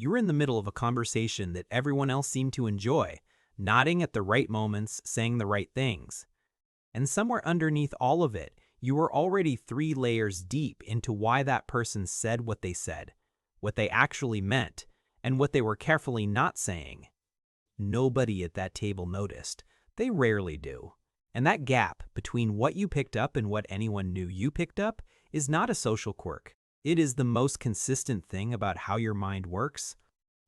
You were in the middle of a conversation that everyone else seemed to enjoy, nodding at the right moments, saying the right things. And somewhere underneath all of it, you were already 3 layers deep into why that person said, what they actually meant, and what they were carefully not saying. Nobody at that table noticed. They rarely do. And that gap between what you picked up and what anyone knew you picked up is not a social quirk. It is the most consistent thing about how your mind works,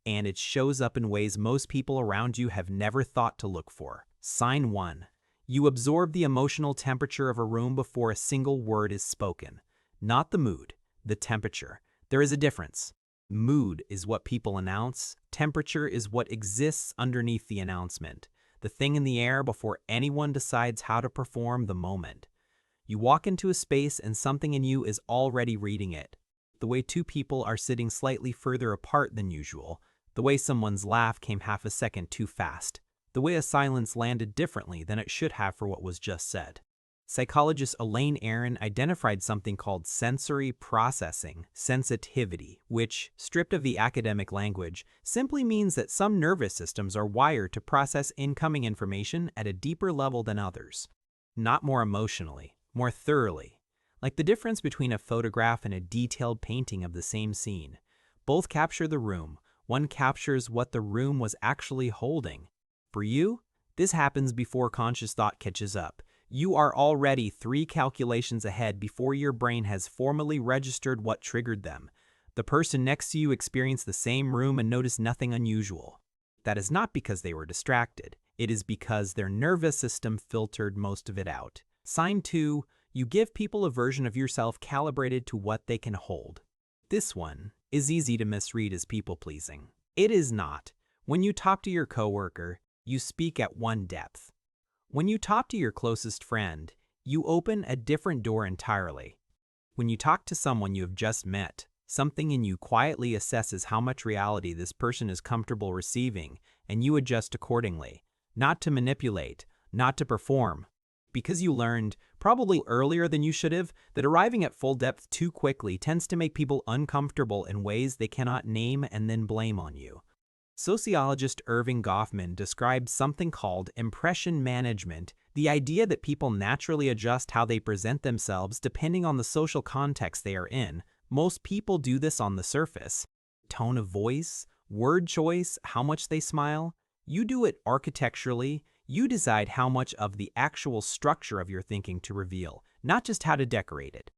and it shows up in ways most people around you have never thought to look for. Sign 1. You absorb the emotional temperature of a room before a single word is spoken. Not the mood, the temperature. There is a difference. Mood is what people announce. Temperature is what exists underneath the announcement, the thing in the air before anyone decides how to perform the moment. You walk into a space and something in you is already reading it. The way 2 people are sitting slightly further apart than usual, the way someone's laugh came half a second too fast, the way a silence landed differently than it should have for what was just said. Psychologist Elaine Aron identified something called sensory processing sensitivity, which, stripped of the academic language, simply means that some nervous systems are wired to process incoming information at a deeper level than others. Not more emotionally, more thoroughly. Like the difference between a photograph and a detailed painting of the same scene. Both capture the room. One captures what the room was actually holding. For you, this happens before conscious thought catches up. You are already 3 calculations ahead before your brain has formally registered what triggered them. The person next to you experienced the same room and noticed nothing unusual. That is not because they were distracted. It is because their nervous system filtered most of it out. Sign 2. You give people a version of yourself calibrated to what they can hold. This one is easy to misread as people-pleasing. It is not. When you talk to your coworker, you speak at one depth. When you talk to your closest friend, you open a different door entirely. When you talk to someone you have just met, something in you quietly assesses how much reality this person is comfortable receiving, and you adjust accordingly. Not to manipulate, not to perform. Because you learned, probably earlier than you should have, that arriving at full depth too quickly tends to make people uncomfortable in ways they cannot name and then blame on you. Sociologist Irving Goffman described something called impression management, the idea that people naturally adjust how they present themselves depending on the social context they are in. Most people do this on the surface. Tone of voice, word choice, how much they smile. You do it architecturally. You decide how much of the actual structure of your thinking to reveal, not just how to decorate it.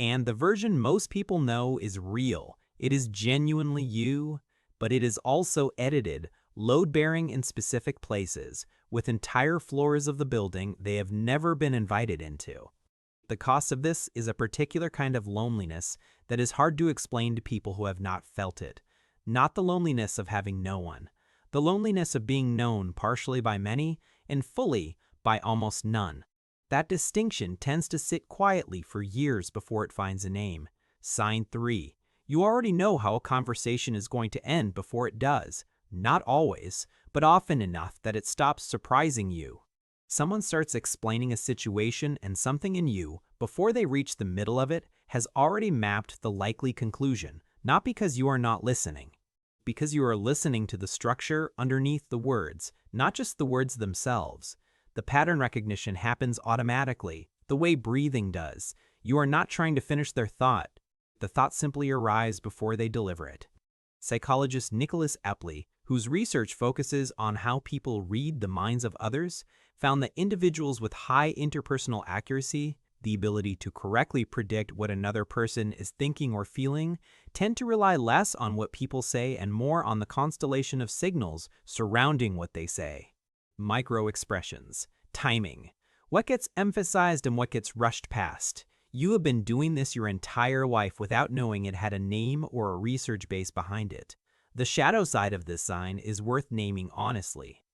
And the version most people know is real. It is genuinely you. But it is also edited, load-bearing in specific places, with entire floors of the building they have never been invited into. The cost of this is a particular kind of loneliness that is hard to explain to people who have not felt it. Not the loneliness of having no one. The loneliness of being known partially by many and fully by almost none. That distinction tends to sit quietly for years before it finds a name. Sign 3. You already know how a conversation is going to end before it does. Not always, but often enough that it stops surprising you. Someone starts explaining a situation and something in you, before they reach the middle of it, has already mapped the likely conclusion, not because you are not listening. Because you are listening to the structure underneath the words, not just the words themselves. The pattern recognition happens automatically, the way breathing does. You are not trying to finish their thought. The thought simply arrives before they deliver it. Psychologist Nicholas Epley, whose research focuses on how people read the minds of others, found that individuals with high interpersonal accuracy, the ability to correctly predict what another person is thinking or feeling, tend to rely less on what people say and more on the constellation of signals surrounding what they say. Micro-expressions, timing, what gets emphasized and what gets rushed past. You have been doing this your entire life without knowing it had a name or a research base behind it. The shadow side of this sign is worth naming honestly.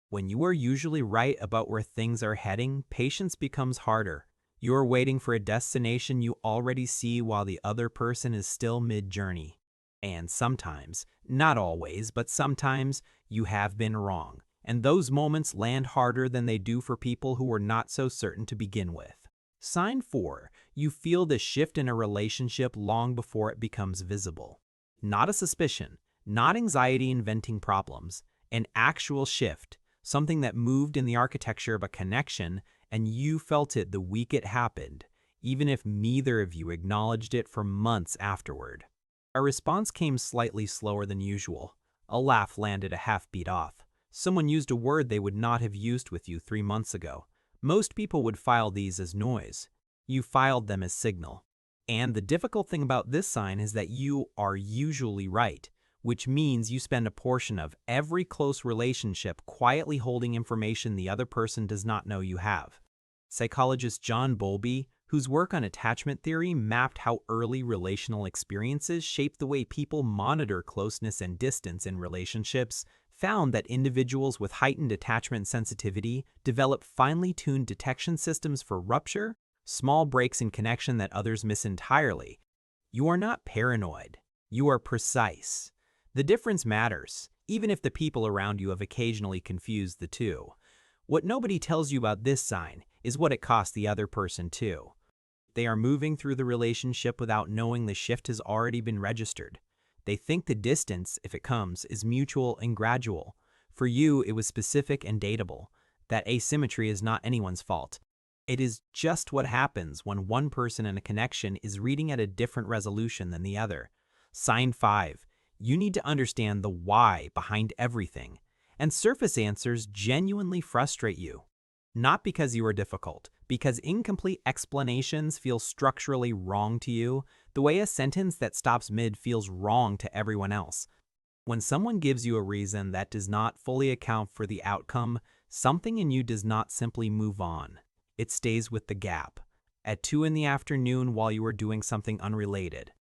When you are usually right about where things are heading, patience becomes harder. You are waiting for a destination you already see while the other person is still mid-journey. And sometimes, not always, but sometimes, you have been wrong. And those moments land harder than they do for people who were not so certain to begin with. Sign 4. You feel the shift in a relationship long before it becomes visible. Not a suspicion, not anxiety inventing problems, an actual shift, something that moved in the architecture of a connection, and you felt it the week it happened, even if neither of you acknowledged it for months afterward. A response came slightly slower than usual. A laugh landed a half beat off. Someone used a word they would not have used with you 3 months ago. Most people would file these as noise. You filed them as signal. And the difficult thing about this sign is that you are usually right, which means you spend a portion of every close relationship quietly holding information the other person does not know you have. Psychologist John Bowlby, whose work on attachment theory mapped how early relational experiences shape the way people monitor closeness and distance in relationships, found that individuals with heightened attachment sensitivity develop finely tuned detection systems for rupture, small breaks in connection that others miss entirely. You are not paranoid. You are precise. The difference matters, even if the people around you have occasionally confused the two. What nobody tells you about this sign is what it costs the other person too. They are moving through the relationship without knowing the shift has already been registered. They think the distance, if it comes, is mutual and gradual. For you, it was specific and dateable. That asymmetry is not anyone's fault. It is just what happens when one person in a connection is reading at a different resolution than the other. Sign 5. You need to understand the why behind everything. And surface answers genuinely frustrate you. Not because you are difficult, because incomplete explanations feel structurally wrong to you, the way a sentence that stops mid feels wrong to everyone else. When someone gives you a reason that does not fully account for the outcome, something in you does not simply move on. It stays with the gap. At 2 in the afternoon while you are doing something unrelated.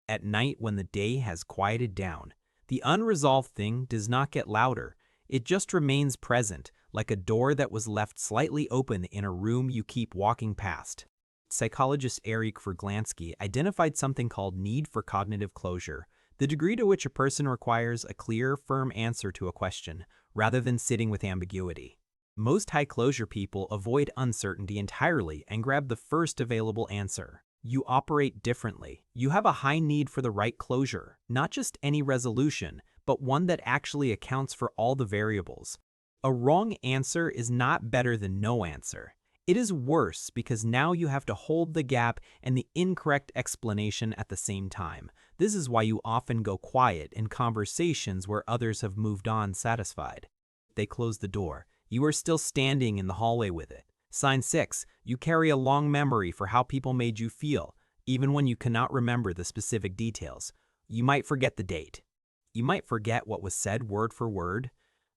At night when the day has quieted down. The unresolved thing does not get louder. It just remains present, like a door that was left slightly open in a room you keep walking past. Psychologist Eric Verglansky identified something called need for cognitive closure, the degree to which a person requires a clear, firm answer to a question, rather than sitting with ambiguity. Most high-closure people avoid uncertainty entirely and grab the first available answer. You operate differently. You have a high need for the right closure, not just any resolution, but one that actually accounts for all the variables. A wrong answer is not better than no answer. It is worse because now you have to hold the gap and the incorrect explanation at the same time. This is why you often go quiet in conversations where others have moved on satisfied. They close the door. You are still standing in the hallway with it. Sign 6. You carry a long memory for how people made you feel, even when you cannot remember the specific details. You might forget the date. You might forget what was said word for word,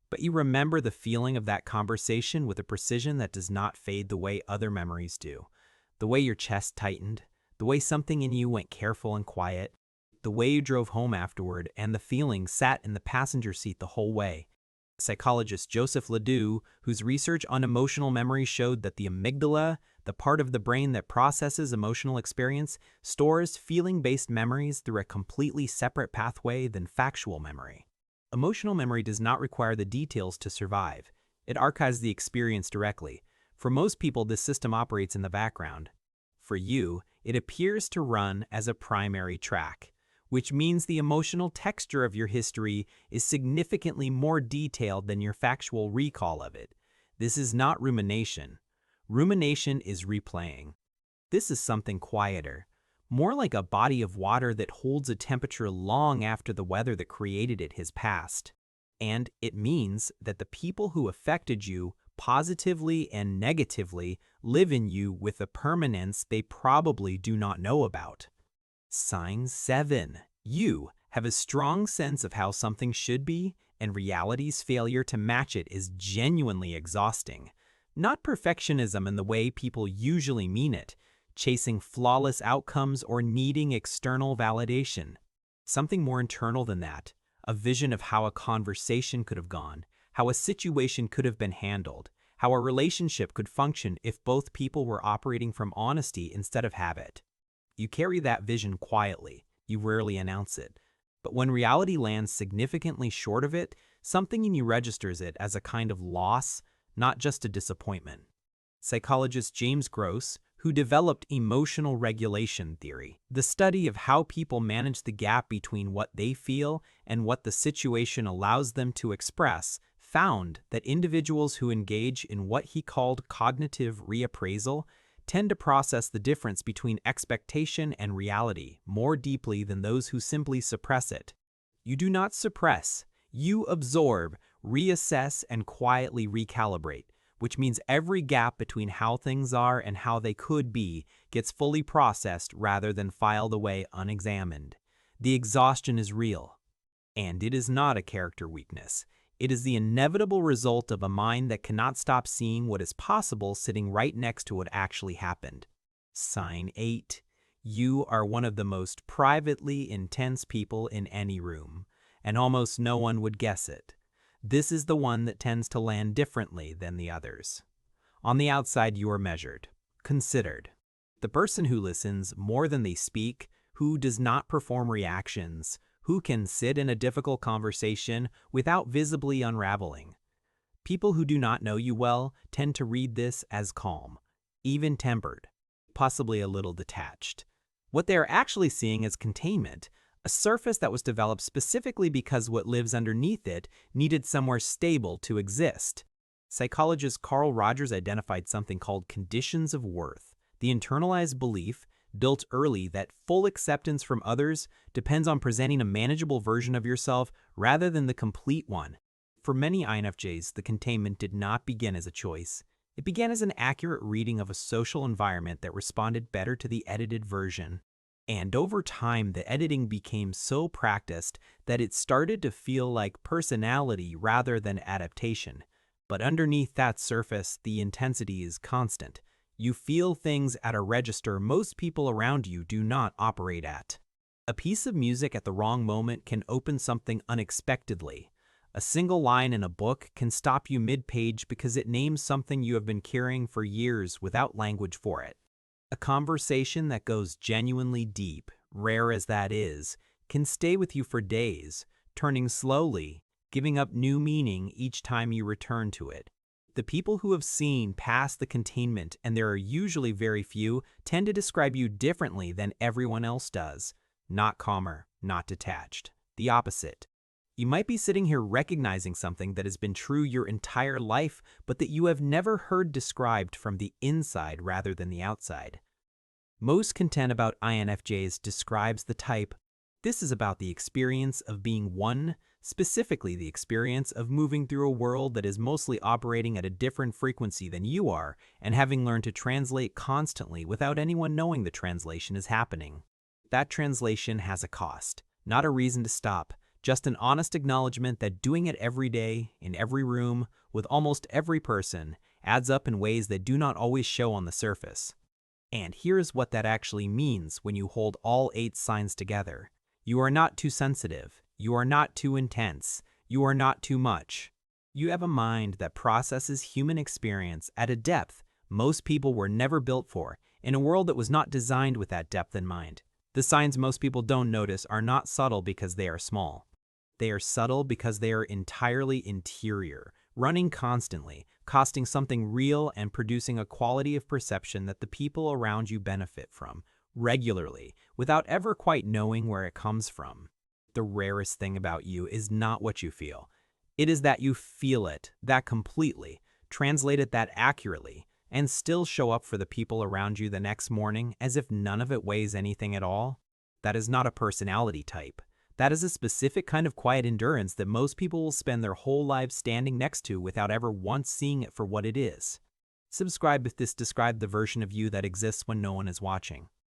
but you remember the feeling of that conversation with a precision that does not fade the way other memories do. The way your chest tightened, the way something in you went careful and quiet, the way you drove home afterward, and the feeling sat in the passenger seat the whole way. Psychologist Joseph Ledoux, whose research on emotional memory showed that the amygdala, the part of the brain that processes emotional experience, stores feeling-based memories through a completely separate pathway than factual memory. Emotional memory does not require the details to survive. It archives the experience directly. For most people, this system operates in the background. For you, it appears to run as a primary track, which means the emotional texture of your history is significantly more detailed than your factual recall of it. This is not rumination. Rumination is replaying. This is something quieter, more like a body of water that holds a temperature long after the weather that created it has passed. And it means that the people who affected you positively and negatively live in you with a permanence they probably do not know about. Sign 7. You have a strong sense of how something should be, and reality's failure to match it is genuinely exhausting. Not perfectionism in the way people usually mean it, chasing flawless outcomes or needing external validation. Something more internal than that, a vision of how a conversation could have gone, how a situation could have been handled, how a relationship could function if both people were operating from honesty instead of habit. You carry that vision quietly. You rarely announce it. But when reality lands significantly short of it, something in you registers it as a kind of loss, not just a disappointment. Psychologist James Gross, who developed emotional regulation theory, the study of how people manage the gap between what they feel and what the situation allows them to express, found that individuals who engage in what he called cognitive reappraisal tend to process the difference between expectation and reality more deeply than those who simply suppress it. You do not suppress, you absorb, reassess, and quietly recalibrate, which means every gap between how things are and how they could be gets fully processed rather than filed away unexamined. The exhaustion is real, and it is not a character weakness. It is the inevitable result of a mind that cannot stop seeing what is possible sitting right next to what actually happened. Sign 8. You are one of the most privately intense people in any room, and almost no one would guess it. This is the one that tends to land differently than the others. On the outside, you are measured, considered. The person who listens more than they speak, who does not perform reactions, who can sit in a difficult conversation without visibly unraveling. People who do not know you well tend to read this as calm, even-tempered, possibly a little detached. What they are actually seeing is containment, a surface that was developed specifically because what lives underneath it needed somewhere stable to exist. Psychologist Carl Rogers identified something called conditions of worth, the internalized belief built early that full acceptance from others depends on presenting a manageable version of yourself rather than the complete one. For many INFJs, the containment did not begin as a choice. It began as an accurate reading of a social environment that responded better to the edited version. And over time, the editing became so practiced that it started to feel like personality rather than adaptation. But underneath that surface, the intensity is constant. You feel things at a register most people around you do not operate at. A piece of music at the wrong moment can open something unexpectedly. A single line in a book can stop you mid-page because it names something you have been carrying for years without language for it. A conversation that goes genuinely deep, rare as that is, can stay with you for days, turning slowly, giving up new meaning each time you return to it. The people who have seen past the containment, and there are usually very few, tend to describe you differently than everyone else does. Not calmer, not detached. The opposite. You might be sitting here recognizing something that has been true your entire life, but that you have never heard described from the inside rather than the outside. Most content about INFJs describes the type, this is about the experience of being one, specifically the experience of moving through a world that is mostly operating at a different frequency than you are and having learned to translate constantly without anyone knowing the translation is happening. That translation has a cost, not a reason to stop, just an honest acknowledgement that doing it every day, in every room, with almost every person, adds up in ways that do not always show on the surface. And here's what that actually means when you hold all 8 signs together. You are not too sensitive. You are not too intense. You are not too much. You have a mind that processes human experience at a depth most people were never built for, in a world that was not designed with that depth in mind. The signs most people don't notice are not subtle because they are small. They are subtle because they are entirely interior, running constantly, costing something real and producing a quality of perception that the people around you benefit from, regularly, without ever quite knowing where it comes from. The rarest thing about you is not what you feel. It is that you feel it, that completely, translate it that accurately, and still show up for the people around you the next morning as if none of it weighs anything at all. That is not a personality type. That is a specific kind of quiet endurance that most people will spend their whole lives standing next to without ever once seeing it for what it is. Subscribe if this described the version of you that exists when no one is watching.